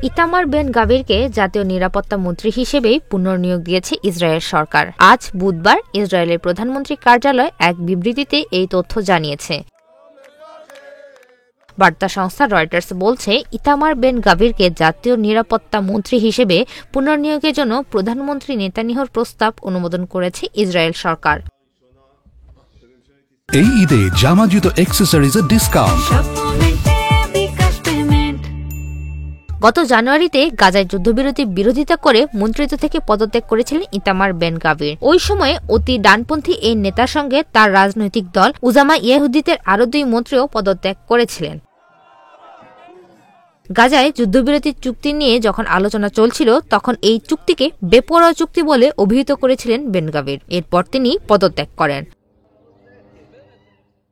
Itamar Ben গাভিরকে জাতীয় নিরাপত্তা মন্ত্রী হিসেবেই পুনর্নিয়োগ দিয়েছে ইসরায়েল সরকার। আজ বুধবার ইসরায়েলের প্রধানমন্ত্রী কার্যালয় এক বিবৃতিতে এই তথ্য জানিয়েছে। বার্তা সংস্থা রয়টার্স বলছে, ইতামার বেন গাভিরকে জাতীয় নিরাপত্তা মন্ত্রী হিসেবে পুনর্নিয়োগের জন্য প্রধানমন্ত্রী নেতানিয়াহুর প্রস্তাব অনুমোদন করেছে ইসরায়েল সরকার। এই ঈদে জামা জুতো অ্যাকসেসরিজের ডিসকাউন্ট। গত জানুয়ারিতে গাজায় যুদ্ধবিরতির বিরোধিতা করে মন্ত্রিত্ব থেকে পদত্যাগ করেছিলেন ইতামার বেন গাভির। ওই সময়ে অতি ডানপন্থী এই নেতার সঙ্গে তার রাজনৈতিক দল উজামা ইয়েহুদিদের আরও 2 মন্ত্রীও পদত্যাগ করেছিলেন। গাজায় যুদ্ধবিরতির চুক্তি নিয়ে যখন আলোচনা চলছিল, তখন এই চুক্তিকে বেপরোয়া চুক্তি বলে অভিহিত করেছিলেন বেন গাভির। এরপর তিনি পদত্যাগ করেন।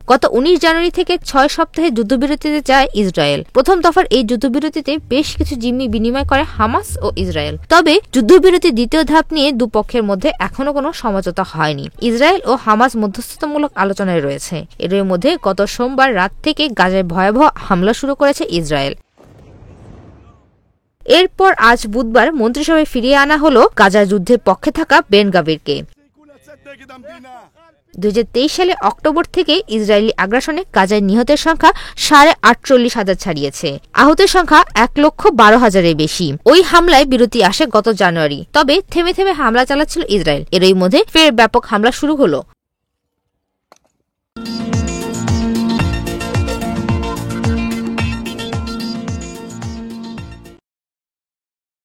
গত 19 জানুয়ারি থেকে 6 সপ্তাহে যুদ্ধবিরতিতে যায় ইসরায়েল। প্রথম দফার এই যুদ্ধবিরতিতে বেশ কিছু জিম্মি বিনিময় করে হামাস ও ইসরায়েল। তবে যুদ্ধবিরতির দ্বিতীয় ধাপ নিয়ে দুপক্ষের মধ্যে এখনো কোনো সমঝোতা হয়নি। ইসরায়েল ও হামাস মধ্যস্থতামূলক আলোচনায় রয়েছে। এর মধ্যে গত সোমবার রাত থেকে গাজায় ভয়াবহ হামলা শুরু করেছে ইসরায়েল। এরপর আজ বুধবার মন্ত্রিসভায় ফিরিয়ে আনা হলো গাজা যুদ্ধের পক্ষে থাকা বেন গাভিরকে। 2023 সালে অক্টোবর থেকে ইসরায়েলি আগ্রাসনে গাজায় নিহতের সংখ্যা 48,500 ছাড়িয়েছে। আহতের সংখ্যা 1,12,000-এর বেশি। ওই হামলায় বিরতি আসে গত জানুয়ারি। তবে থেমে থেমে হামলা চালাচ্ছিল ইসরায়েল। এরই মধ্যে ফের ব্যাপক হামলা শুরু হলো।